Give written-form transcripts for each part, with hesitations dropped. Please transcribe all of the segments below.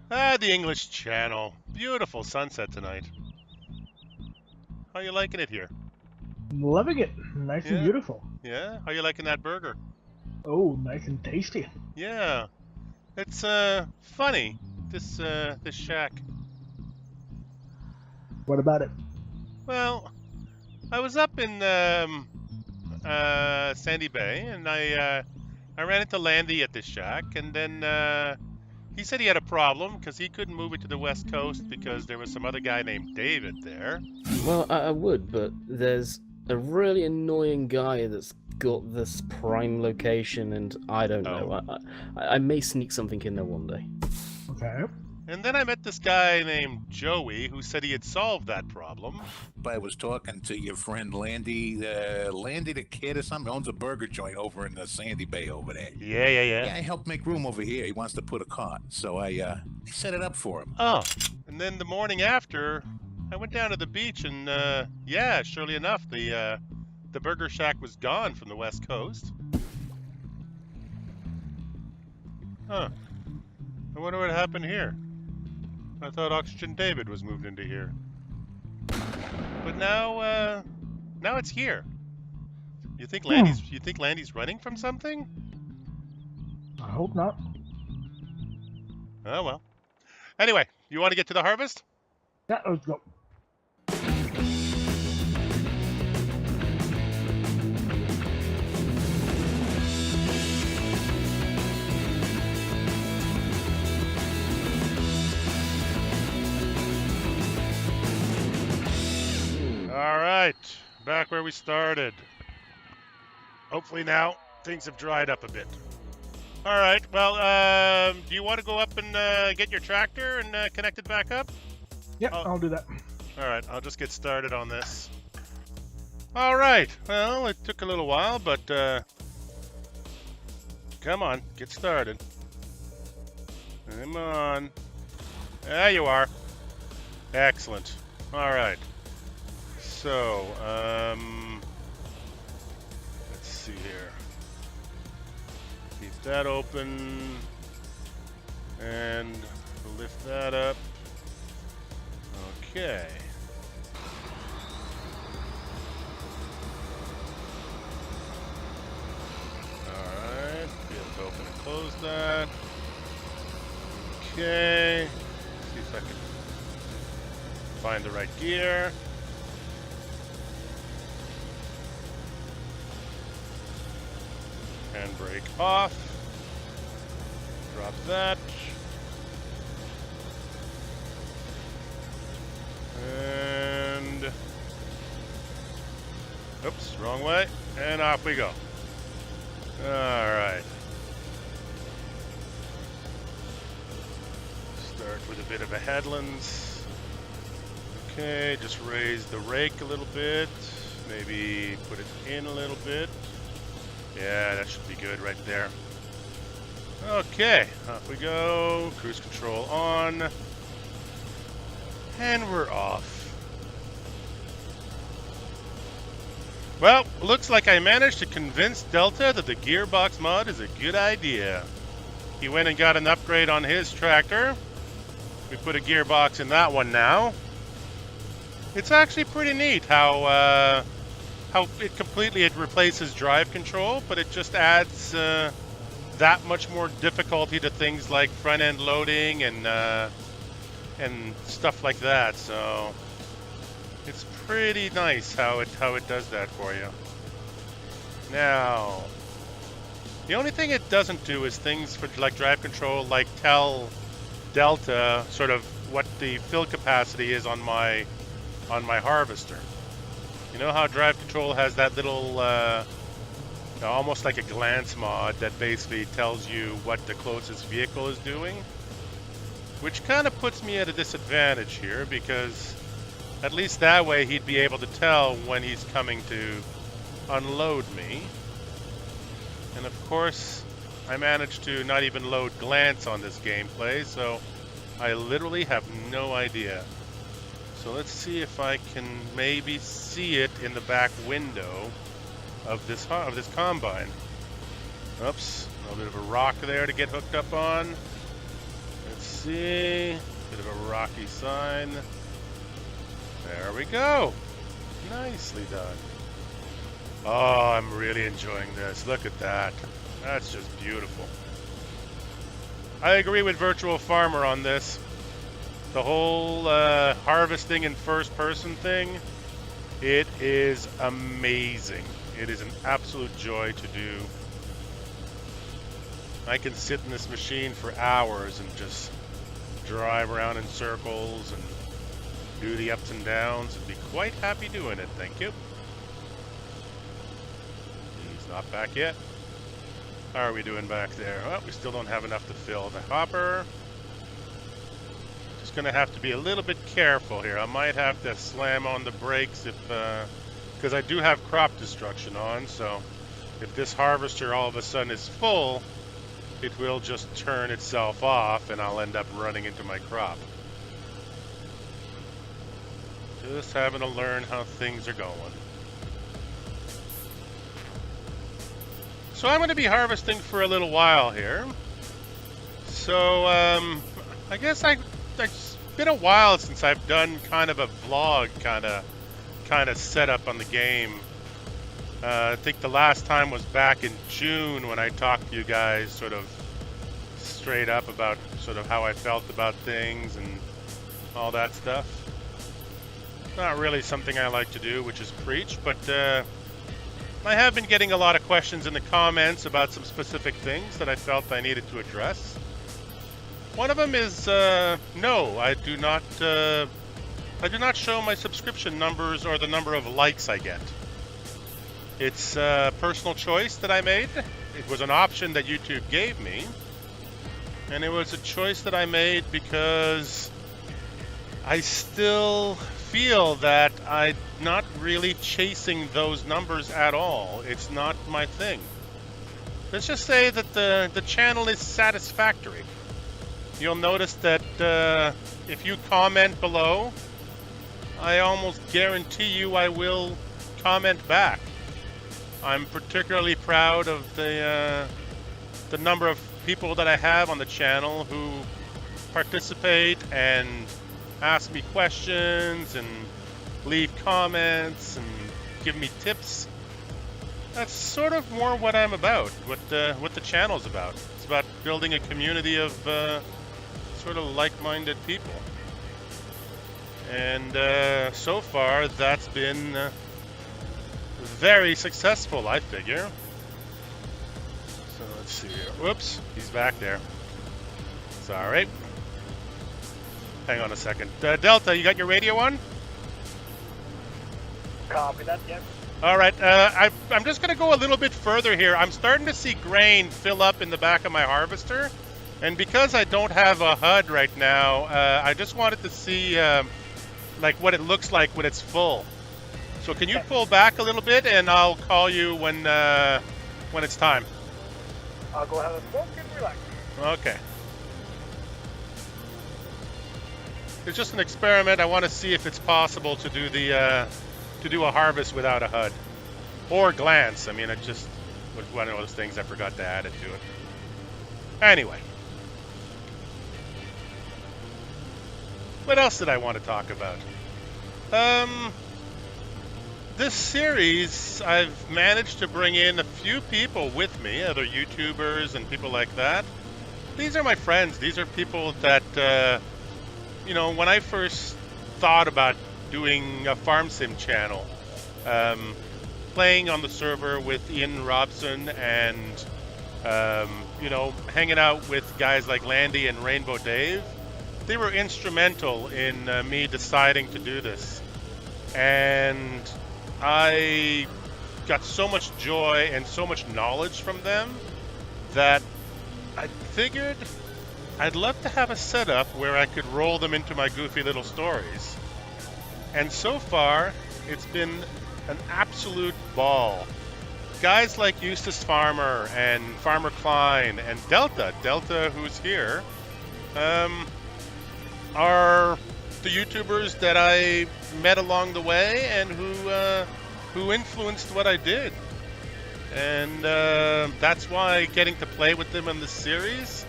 Ah, the English Channel. Beautiful sunset tonight. How you liking it here? Loving it. Nice and Yeah? beautiful. Yeah? How you liking that burger? Oh, nice and tasty. Yeah. It's funny. This shack. What about it? Well, I was up in Sandy Bay and I ran into Landy at this shack and then he said he had a problem because he couldn't move it to the west coast because there was some other guy named David there. Well, I would, but there's a really annoying guy that's got this prime location, and I don't know. Oh. I may sneak something in there one day. Okay. And then I met this guy named Joey who said he had solved that problem. I was talking to your friend Landy, Landy the Kid or something, owns a burger joint over in the Sandy Bay over there. Yeah. Yeah, I helped make room over here. He wants to put a cart, so I set it up for him. Oh. And then the morning after, I went down to the beach and yeah, surely enough, the burger shack was gone from the west coast. Huh. I wonder what happened here. I thought Oxygen David was moved into here. But now it's here. You think Landy's running from something? I hope not. Oh well. Anyway, you want to get to the harvest? Yeah, let's go. All right, back where we started. Hopefully now things have dried up a bit. All right, well, do you want to go up and get your tractor and connect it back up? Yep, I'll do that. All right, I'll just get started on this. All right, well, it took a little while, but come on, get started. Come on. There you are. Excellent. All right. So, let's see here. Keep that open and lift that up. Okay. Alright, be able to open and close that. Okay. See if I can find the right gear. Handbrake off. Drop that. And oops, wrong way. And off we go. All right. Start with a bit of a headlands. Okay, just raise the rake a little bit. Maybe put it in a little bit. Yeah, that should be good right there. Okay, off we go. Cruise control on. And we're off. Well, looks like I managed to convince Delta that the gearbox mod is a good idea. He went and got an upgrade on his tractor. We put a gearbox in that one now. It's actually pretty neat how it replaces drive control, but it just adds that much more difficulty to things like front end loading and stuff like that. So it's pretty nice how it does that for you. Now, the only thing it doesn't do is things for like drive control, like tell Delta sort of what the fill capacity is on my harvester. You know how drive control has that little almost like a glance mod that basically tells you what the closest vehicle is doing? Which kind of puts me at a disadvantage here, because at least that way he'd be able to tell when he's coming to unload me. And of course, I managed to not even load glance on this gameplay, so I literally have no idea. So let's see if I can maybe see it in the back window of this combine. Oops, a little bit of a rock there to get hooked up on. Let's see. Bit of a rocky sign. There we go. Nicely done. Oh, I'm really enjoying this. Look at that. That's just beautiful. I agree with Virtual Farmer on this. The whole harvesting in first person thing, it is amazing. It is an absolute joy to do. I can sit in this machine for hours and just drive around in circles and do the ups and downs and be quite happy doing it. Thank you. He's not back yet. How are we doing back there? Well, we still don't have enough to fill the hopper. Just gonna have to be a little bit careful here. I might have to slam on the brakes if, because I do have crop destruction on, so if this harvester all of a sudden is full, it will just turn itself off and I'll end up running into my crop. Just having to learn how things are going. So I'm going to be harvesting for a little while here. So I guess it's been a while since I've done kind of a vlog kind of setup on the game. I think the last time was back in June when I talked to you guys sort of straight up about sort of how I felt about things and all that stuff. Not really something I like to do, which is preach, but I have been getting a lot of questions in the comments about some specific things that I felt I needed to address. One of them is no, I do not show my subscription numbers or the number of likes I get. It's a personal choice that I made. It was an option that YouTube gave me. And it was a choice that I made because I still feel that I'm not really chasing those numbers at all. It's not my thing. Let's just say that the channel is satisfactory. You'll notice that if you comment below, I almost guarantee you I will comment back. I'm particularly proud of the number of people that I have on the channel who participate and ask me questions and leave comments and give me tips. That's sort of more what I'm about, what the channel's about. It's about building a community of sort of like-minded people. And so far, that's been very successful, I figure. So let's see here. Whoops, he's back there. Sorry. Hang on a second. Delta, you got your radio on? Copy that, yeah. All right, I'm just going to go a little bit further here. I'm starting to see grain fill up in the back of my harvester. And because I don't have a HUD right now, I just wanted to see like what it looks like when it's full. So can you pull back a little bit and I'll call you when it's time. I'll go have a smoke and relax. Okay. It's just an experiment. I want to see if it's possible to do a harvest without a HUD or glance. I mean, it just was one of those things I forgot to add it to it. Anyway, what else did I want to talk about? This series, I've managed to bring in a few people with me, other YouTubers and people like that. These are my friends. These are people that, you know, when I first thought about doing a farm sim channel, playing on the server with Ian Robson and, you know, hanging out with guys like Landy and Rainbow Dave, they were instrumental in me deciding to do this. And I got so much joy and so much knowledge from them that I figured I'd love to have a setup where I could roll them into my goofy little stories. And so far, it's been an absolute ball. Guys like Eustace Farmer and Farmer Klein and Delta who's here, are the YouTubers that I met along the way and who influenced what I did. And that's why getting to play with them in this series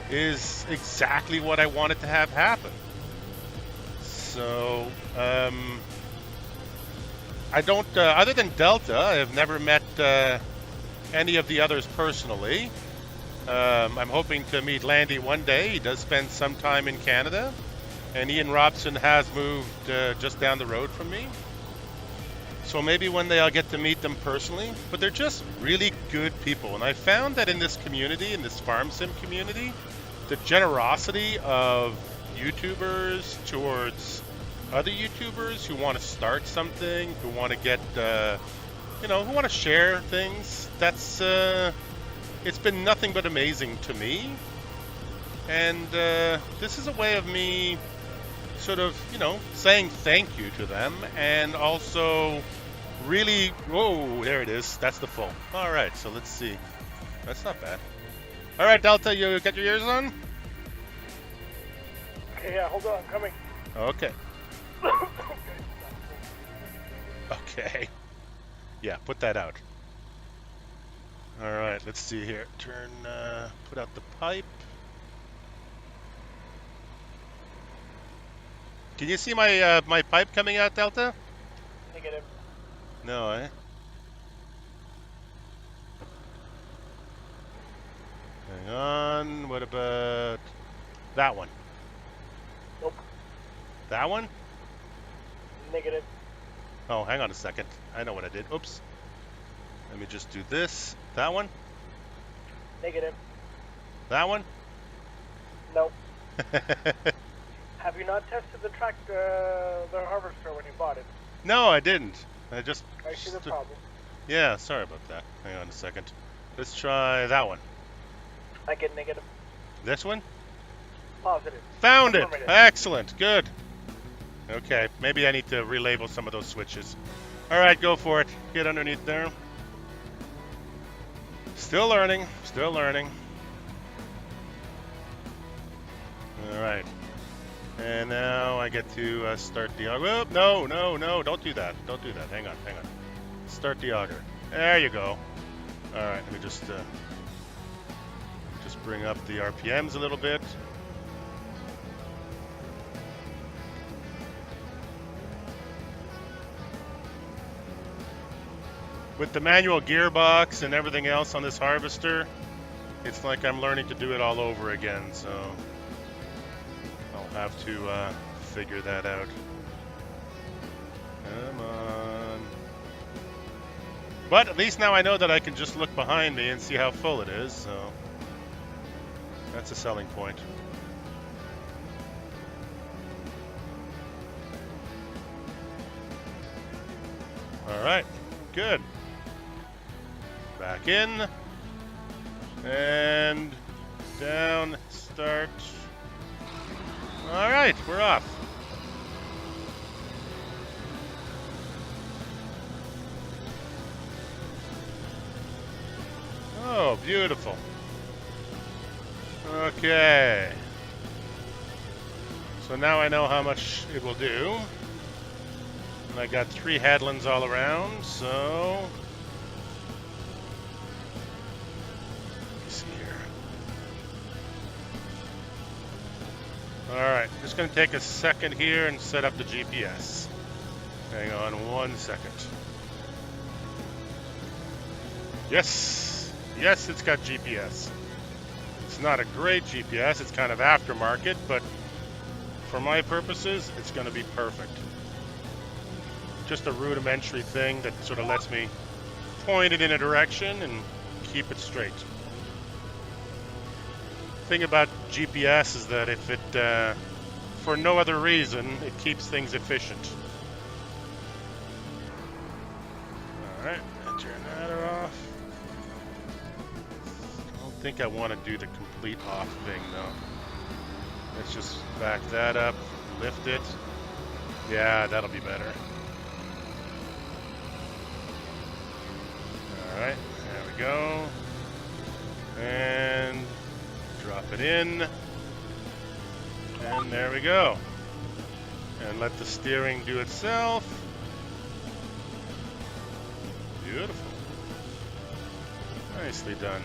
is exactly what I wanted to have happen. So, I don't, other than Delta, I have never met any of the others personally. I'm hoping to meet Landy one day. He does spend some time in Canada. And Ian Robson has moved just down the road from me. So maybe one day I'll get to meet them personally. But they're just really good people. And I found that in this community, in this farm sim community, the generosity of YouTubers towards other YouTubers who want to start something, who want to get, who want to share things, that's, it's been nothing but amazing to me. And this is a way of me sort of, saying thank you to them, and also really, whoa, there it is. That's the full. All right, so let's see. That's not bad. All right, Delta, you got your ears on? Okay, yeah, hold on, I'm coming. Okay. Okay. Yeah, put that out. All right, let's see here. Turn, put out the pipe. Can you see my my pipe coming out, Delta? Negative. No, eh? Hang on. What about that one? Nope. That one? Negative. Oh, hang on a second. I know what I did. Oops. Let me just do this. That one? Negative. That one? Nope. Have you not tested the the harvester when you bought it? No, I didn't. I just... I see the problem. Yeah, sorry about that. Hang on a second. Let's try that one. I get negative. This one? Positive. Found it! Affirmative. Excellent. Good. Okay, maybe I need to relabel some of those switches. Alright, go for it. Get underneath there. Still learning. Still learning. Alright. And now I get to start the auger. Oh, no, no, no, don't do that. Don't do that. Hang on, hang on. Start the auger. There you go. Alright, let me just bring up the RPMs a little bit. With the manual gearbox and everything else on this harvester, it's like I'm learning to do it all over again, so I'll have to figure that out. Come on. But at least now I know that I can just look behind me and see how full it is, so that's a selling point. All right, good. Back in, and down, start. All right, we're off. Oh, beautiful. Okay. So now I know how much it will do. And I got 3 headlands all around, so... Alright, just going to take a second here and set up the GPS. Hang on 1 second. Yes! Yes, it's got GPS. It's not a great GPS, it's kind of aftermarket, but for my purposes, it's going to be perfect. Just a rudimentary thing that sort of lets me point it in a direction and keep it straight. Thing about GPS is that if it, for no other reason, it keeps things efficient. Alright, turn that off. I don't think I want to do the complete off thing though. Let's just back that up, lift it. Yeah, that'll be better. Alright, there we go. And drop it in, and there we go. And let the steering do itself. Beautiful. Nicely done.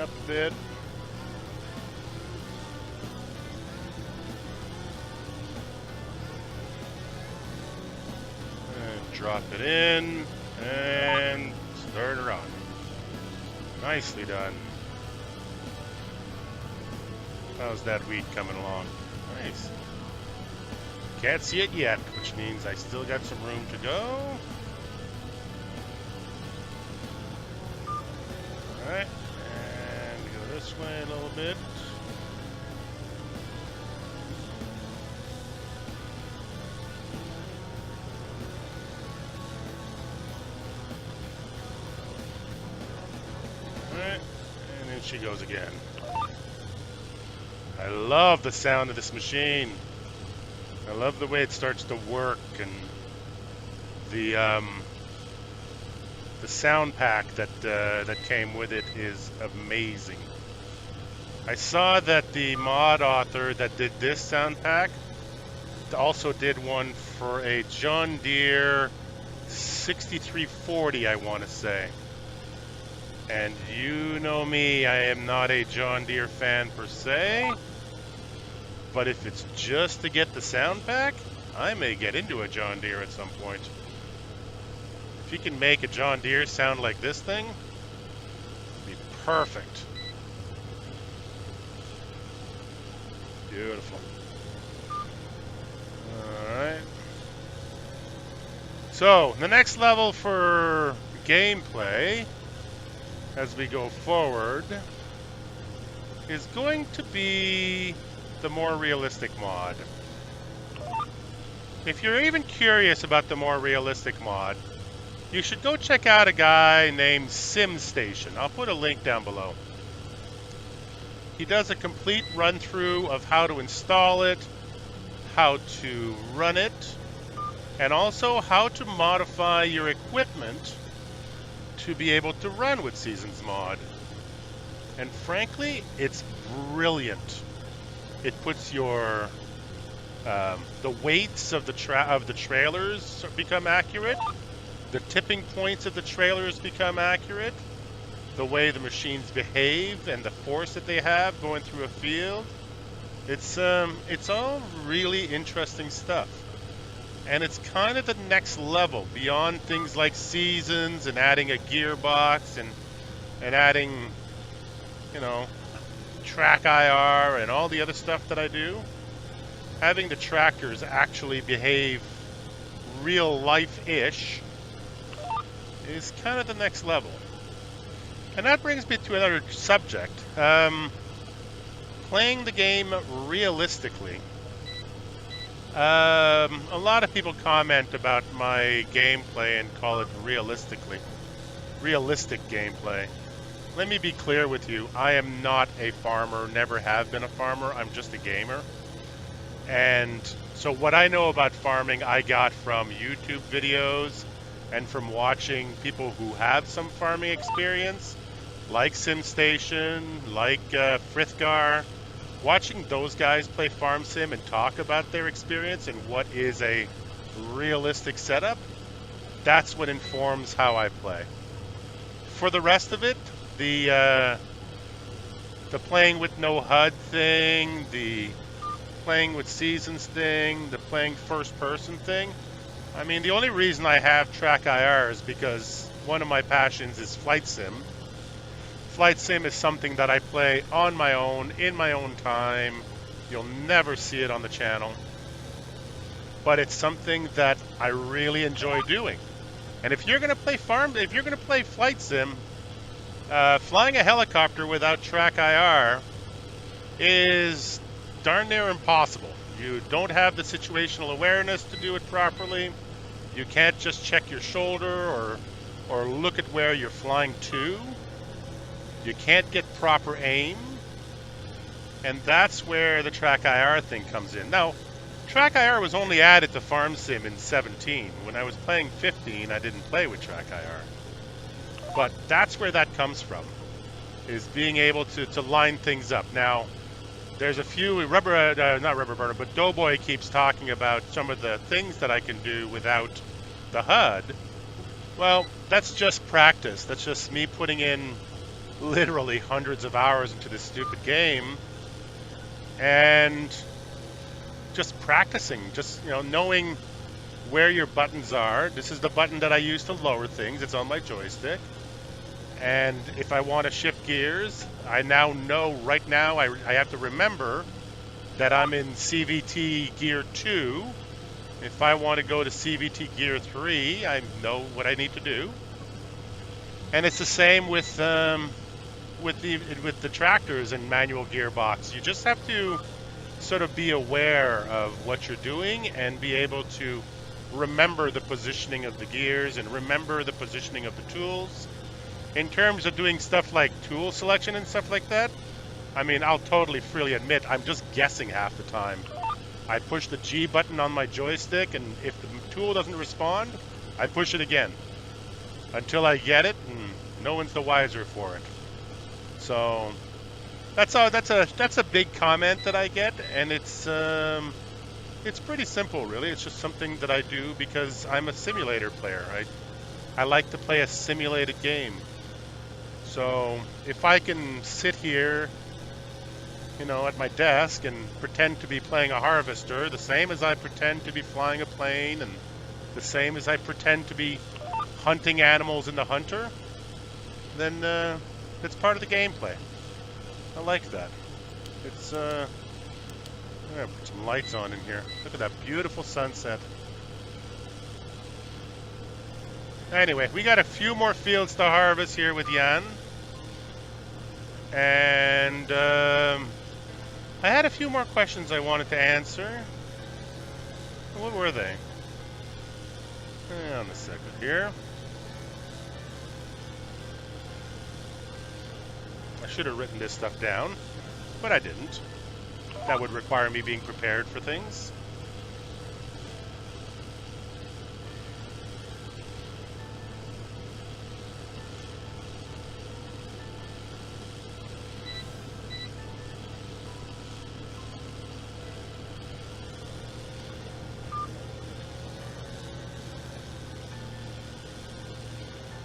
up a bit. And drop it in and start her on. Nicely done. How's that wheat coming along? Nice. Can't see it yet, which means I still got some room to go. Alright, and go this way a little bit. Alright, and then she goes again. I love the sound of this machine. I love the way it starts to work, and the sound pack that came with it is amazing. I saw that the mod author that did this sound pack also did one for a John Deere 6340, I want to say. And you know me, I am not a John Deere fan per se, but if it's just to get the sound pack, I may get into a John Deere at some point. If you can make a John Deere sound like this thing, it'd be perfect. Beautiful. Alright. So, the next level for gameplay as we go forward is going to be the more realistic mod. If you're even curious about the more realistic mod, you should go check out a guy named SimStation. I'll put a link down below. He does a complete run through of how to install it, how to run it, and also how to modify your equipment to be able to run with Seasons Mod. And frankly, it's brilliant. It puts your the weights of the trailers become accurate. The tipping points of the trailers become accurate. The way the machines behave and the force that they have going through a field. It's all really interesting stuff. And it's kind of the next level beyond things like seasons and adding a gearbox and adding, you know, track IR and all the other stuff that I do. Having the tractors actually behave real life-ish is kind of the next level. And that brings me to another subject. Playing the game realistically. A lot of people comment about my gameplay and call it realistic gameplay. Let me be clear with you. I am not a farmer, never have been a farmer. I'm just a gamer. And so what I know about farming, I got from YouTube videos and from watching people who have some farming experience, like SimStation, like Frithgar. Watching those guys play Farm Sim and talk about their experience and what is a realistic setup, that's what informs how I play. For the rest of it, the playing with no HUD thing, the playing with seasons thing, the playing first person thing, I mean, the only reason I have track IR is because one of my passions is flight sim. Flight sim is something that I play on my own, in my own time. You'll never see it on the channel. But it's something that I really enjoy doing. And if you're going to play flight sim, flying a helicopter without track IR is darn near impossible. You don't have the situational awareness to do it properly. You can't just check your shoulder or look at where you're flying to. You can't get proper aim, and that's where the track IR thing comes in. Now, track IR was only added to Farm Sim in 17. When I was playing 15, I didn't play with track IR. But that's where that comes from, is being able to line things up. Now, there's a few, not Rubber Burner, but Doughboy keeps talking about some of the things that I can do without the HUD. Well, that's just practice. That's just me putting in literally hundreds of hours into this stupid game, and just practicing, just knowing where your buttons are. This is the button that I use to lower things. It's on my joystick. And if I want to shift gears, I now know right now I have to remember that I'm in CVT gear 2. If I want to go to CVT gear 3, I know what I need to do. And it's the same with the tractors and manual gearbox. You just have to sort of be aware of what you're doing and be able to remember the positioning of the gears and remember the positioning of the tools. In terms of doing stuff like tool selection and stuff like that, I mean, I'll totally freely admit I'm just guessing half the time. I push the G button on my joystick, and if the tool doesn't respond, I push it again until I get it, and no one's the wiser for it. So that's a big comment that I get, and it's pretty simple, really. It's just something that I do because I'm a simulator player. I like to play a simulated game. So if I can sit here, at my desk and pretend to be playing a harvester, the same as I pretend to be flying a plane, and the same as I pretend to be hunting animals in the Hunter, then it's part of the gameplay. I like that. It's I'm gonna put some lights on in here. Look at that beautiful sunset. Anyway, we got a few more fields to harvest here with Jan. And I had a few more questions I wanted to answer. What were they? Hang on a second here. I should have written this stuff down, but I didn't. That would require me being prepared for things.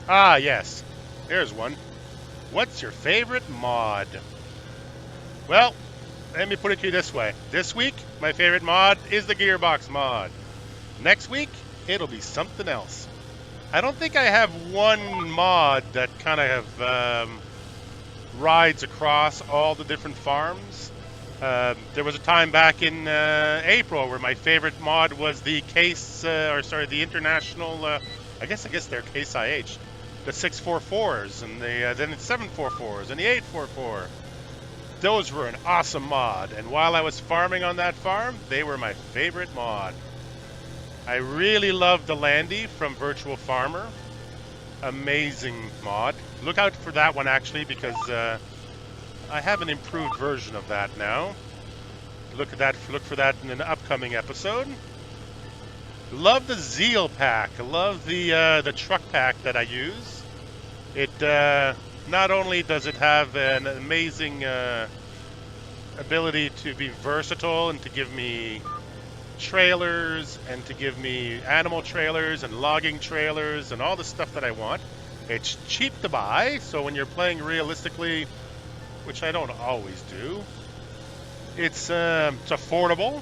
Ah, yes. There's one. What's your favorite mod? Well, let me put it to you this way. This week, my favorite mod is the Gearbox mod. Next week, it'll be something else. I don't think I have one mod that kind of rides across all the different farms. There was a time back in April where my favorite mod was the the international, I guess they're Case IH. The 644s and then the 744s and the 844. Those were an awesome mod, and while I was farming on that farm, they were my favorite mod. I really loved the Landy from Virtual Farmer. Amazing mod. Look out for that one actually, because I have an improved version of that now. Look for that in an upcoming episode. Love the Zeal pack. I love the truck pack that I use. It not only does it have an amazing ability to be versatile and to give me trailers and to give me animal trailers and logging trailers and all the stuff that I want. It's cheap to buy, so when you're playing realistically, which I don't always do, it's affordable.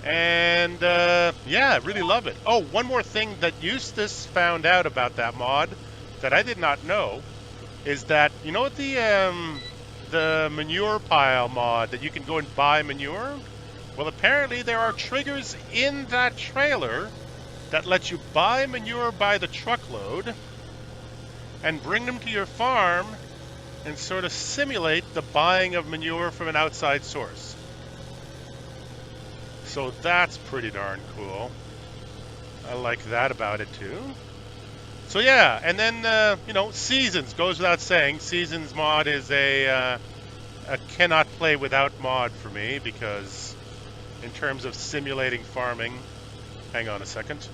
And yeah, I really love it. Oh, one more thing that Eustace found out about that mod that I did not know is that, you know, the manure pile mod that you can go and buy manure? Well, apparently there are triggers in that trailer that let you buy manure by the truckload and bring them to your farm and sort of simulate the buying of manure from an outside source. So that's pretty darn cool. I like that about it too. So yeah, and then, you know, Seasons, goes without saying. Seasons mod is a cannot play without mod for me, because in terms of simulating farming. Hang on a second.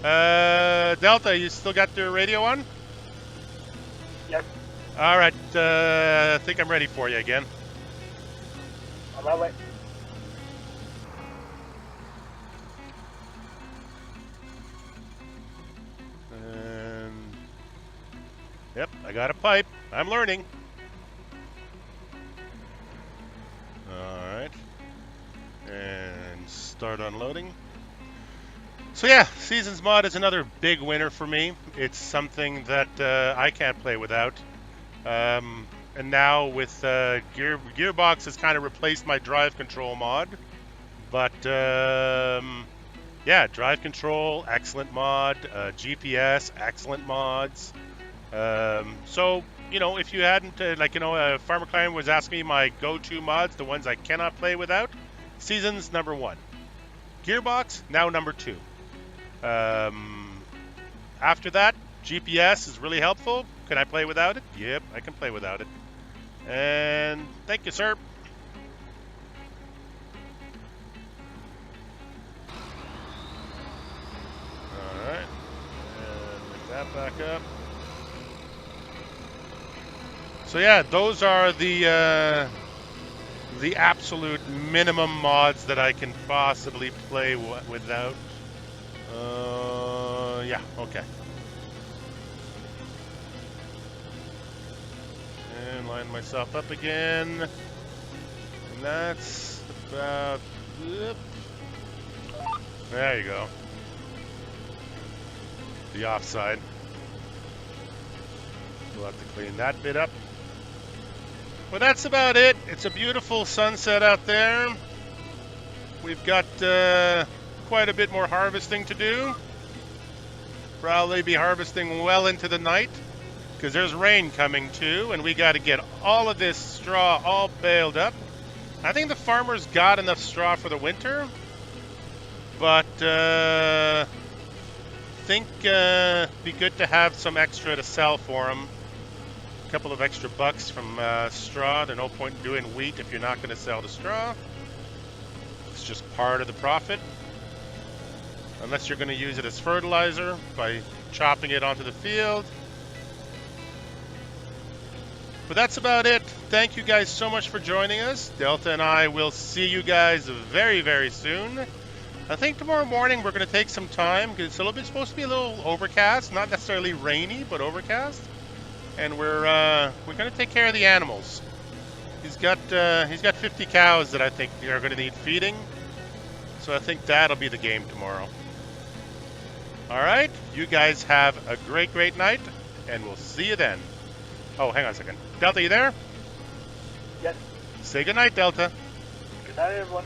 Delta, you still got your radio on? Yes, All right, I think I'm ready for you again. on my way. Yep, I got a pipe. I'm learning. Alright. And start unloading. So yeah, Seasons Mod is another big winner for me. It's something that I can't play without. And now with Gearbox has kind of replaced my drive control mod. But yeah, drive control, excellent mod. GPS, excellent mods. So, you know, if you hadn't, Farmer Klein was asking me my go-to mods, the ones I cannot play without. Seasons, number 1. Gearbox, now number 2. After that, GPS is really helpful. Can I play without it? Yep, I can play without it. And thank you, sir. Alright. And lift that back up. So yeah, those are the absolute minimum mods that I can possibly play without. Yeah, okay. And line myself up again. And that's about... Yep. There you go. The offside. We'll have to clean that bit up. Well, that's about it. It's a beautiful sunset out there. We've got quite a bit more harvesting to do. Probably be harvesting well into the night because there's rain coming too, and we got to get all of this straw all baled up. I think the farmers got enough straw for the winter, but think be good to have some extra to sell for them. A couple of extra bucks from straw. There's no point in doing wheat if you're not going to sell the straw. It's just part of the profit. Unless you're going to use it as fertilizer by chopping it onto the field. But that's about it. Thank you guys so much for joining us. Delta and I will see you guys very, very soon. I think tomorrow morning we're going to take some time because it's supposed to be a little overcast, not necessarily rainy, but overcast. And we're going to take care of the animals. He's got 50 cows that I think are going to need feeding. So I think that'll be the game tomorrow. All right, you guys have a great, great night, and we'll see you then. Oh, hang on a second. Delta, you there? Yes. Say goodnight, Delta. Good night, everyone.